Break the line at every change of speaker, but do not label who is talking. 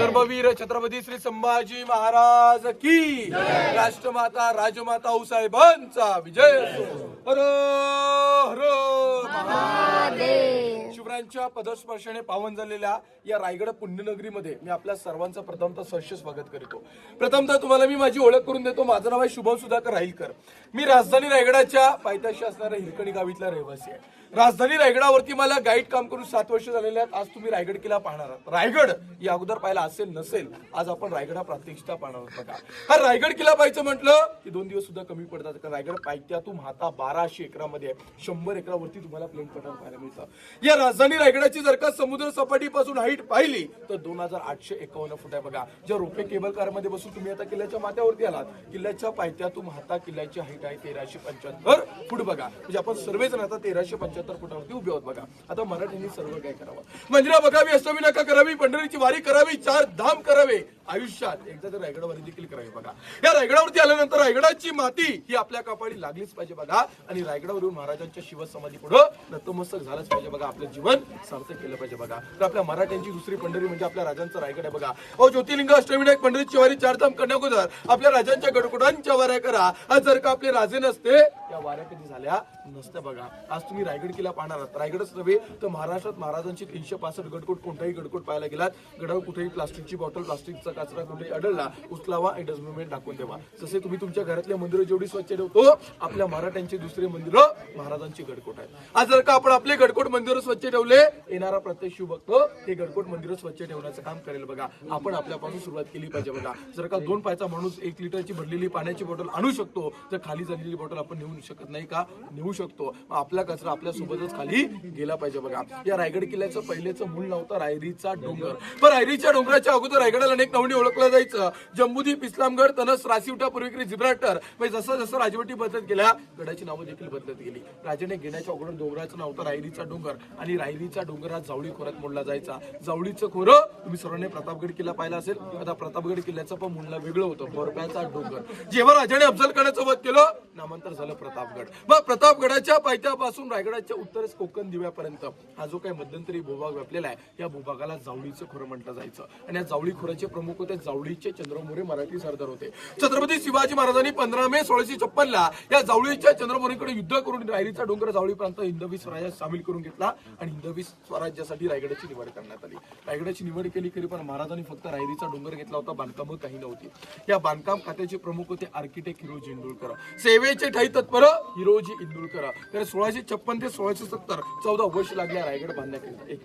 धर्मवीर छत्रपती श्री संभाजी महाराज की राष्ट्रमाता राजमाता आऊसाहेबांचा विजय असो. हर हर महादेव. शिवरायांच्या पदस्पर्शाने पावन झालेल्या या रायगड पुण्यनगरीमध्ये मी आपल्या सर्वांचं प्रथमतः सहर्ष स्वागत करतो. प्रथमतः तुम्हाला मी माझी ओळख करून देतो. माझं नाव आहे शुभम सुधाकर राहीलकर. मी राजधानी रायगडाच्या पायथ्याशी असणाऱ्या हिरकणी गावीतला रहिवासी आहे. राजधानी रायगडावरती मला गाईड काम करून 7 वर्ष झालेले आहेत. आज तुम्ही रायगड किल्ला पाहणार आहात. रायगड या अगोदर पाहिला असेल नसेल, आज आपण रायगडा प्रात्यक्षिकता पाहणार आहोत. बघा, हा रायगड किल्ला पाहायचं म्हटलं की 2 दिवस सुद्धा कमी पडतात. कारण रायगड पायथ्यातून हाता 1200 एकरामध्ये 100 एकरावरती तुम्हाला प्लेन पठार पाहायला मिळतं. या राजधानी रायगडाची जर का समुद्र सपाटीपासून हाईट पाहिली तर 2851 फूट आहे. बघा, ज्या रोपे केबल कार मध्ये बसून तुम्ही आता किल्ल्याच्या माथ्यावरती आलात, किल्ल्याच्या पायथ्यातून हाता किल्ल्याची हाईट आहे 1375 फूट. बघा, म्हणजे आपण सर्वजण आता 1375 फुटावरती उभे आहोत. बघा, आता मराठ्यांनी सर्व काय करावं? मंदिरा बघावी, अष्टविनायका करावी, पंढरीची वारी करावी, 4 धाम करावे, आयुष्यात एकदा तर रायगडावरी देखील करावी. बघा, या रायगडावरती आल्यानंतर रायगडाची माती ही आपल्या कपाळी लागलीच पाहिजे. बघा, आणि रायगडावरून महाराजांच्या शिवसमाधी पुढे नतमस्तक झालंच पाहिजे. बघा, आपलं जीवन सार्थक केलं पाहिजे. बघा, तर आपल्या मराठ्यांची दुसरी पंढरी म्हणजे आपल्या राजांचं रायगड आहे. बघा, ज्योतिर्लिंग, अष्टविनायक, पंढरीची वारी, 4 धाम करण्याअगोदर आपल्या राजांच्या गडकोटांच्या वाऱ्या करा. आज जर का आपले राजे नसते, या वाऱ्या कधी झाल्या नसत्या. बघा, आज तुम्ही रायगड किल्ला पाहणार आहात. रायगडच नव्हे तर महाराष्ट्रात महाराजांची 365 गडकोट, कोणताही गडकोट पाहायला गेलात, गडावर कुठेही प्लास्टिकची बॉटल, प्लास्टिकचा कचरा कुठेही आढळला, उचलावा आणि डस्टबिन टाकून देवा. जसे तुम्ही तुमच्या घरातले मंदिरं जेवढी स्वच्छ ठेवतो, आपल्या मराठ्यांची दुसरी मंदिरं महाराजांची गडकोट आहेत. आज जर का आपण आपले गडकोट मंदिरं स्वच्छ ठेवले, येणारा प्रत्येक शिवभक्त हे गडकोट मंदिरं स्वच्छ ठेवण्याचं काम करेल. बघा, आपण आपल्यापासून सुरुवात केली पाहिजे. बघा, जर का 2 पायचा माणूस 1 लिटरची भरलेली पाण्याची बॉटल आणू शकतो, तर खाली झालेली बॉटल आपण नेऊ शकत नाही का? नेऊ शकतो. आपला कचरा आपल्या सोबतच खाली गेला पाहिजे. बघा, या रायगड किल्ल्याचं पहिलेचं मूळ नाव होतं रायरीचा डोंगर. पण रायरीच्या डोंगराच्या अगोदर रायगडाला अनेक नावांनी ओळखलं जायचं. जम्बूद्वीप, इस्लामगड, तनस, रासिवटा, पूर्वेकडे जिब्राल्टर. म्हणजे जसं जसं राजवटी बदलत गेल्या, गडाची नावं देखील बदलत गेली. राजाने घेण्याच्या अगोदर डोंगराचं नाव होतं रायरीचा डोंगर. आणि रायरीचा डोंगर हा जावळी खोऱ्यात मोडला जायचा. जावळीचं खोरं तुम्ही सर्वांनी प्रतापगड किल्ला पाहिला असेल. आता प्रतापगड किल्ल्याचं पण मूळ वेगळं होतं, बोरप्याचा डोंगर. जेव्हा राजाने अफजल खानाचं वध केलं, नामांतर झालं प्रतापगड. मग प्रतापगडाच्या पायथ्यापासून रायगडाच्या उत्तरेस कोकण दिव्यापर्यंत हा जो काही मध्यंतरी भूभाग व्यापलेला आहे, या भूभागाला जावळीचं खोरं म्हटलं जायचं. आणि या जावळी खोऱ्याचे प्रमुख होते जावळीचे चंद्रमोरे मराठी सरदार होते. छत्रपती शिवाजी महाराजांनी 15 मे 1656 ला या जावळीच्या चंद्रमोरेकडे युद्ध करून रायरीचा डोंगर जावळी प्रांत हिंदवी स्वराज्यात सामील करून घेतला आणि हिंदवी स्वराज्यासाठी रायगडाची निवड करण्यात आली. रायगडाची निवड केली खरी, पण महाराजांनी फक्त रायरीचा डोंगर घेतला होता, बांधकामं काही नव्हती. या बांधकाम खात्याचे प्रमुख होते आर्किटेक्ट हिरोजी इंदुरकर. सेवेचे ठाई तत्पर हिरोजी इंदुरकर. तर 1656 ते 1670 14 वर्ष लागल्या रायगड बांधण्याकरिता. एक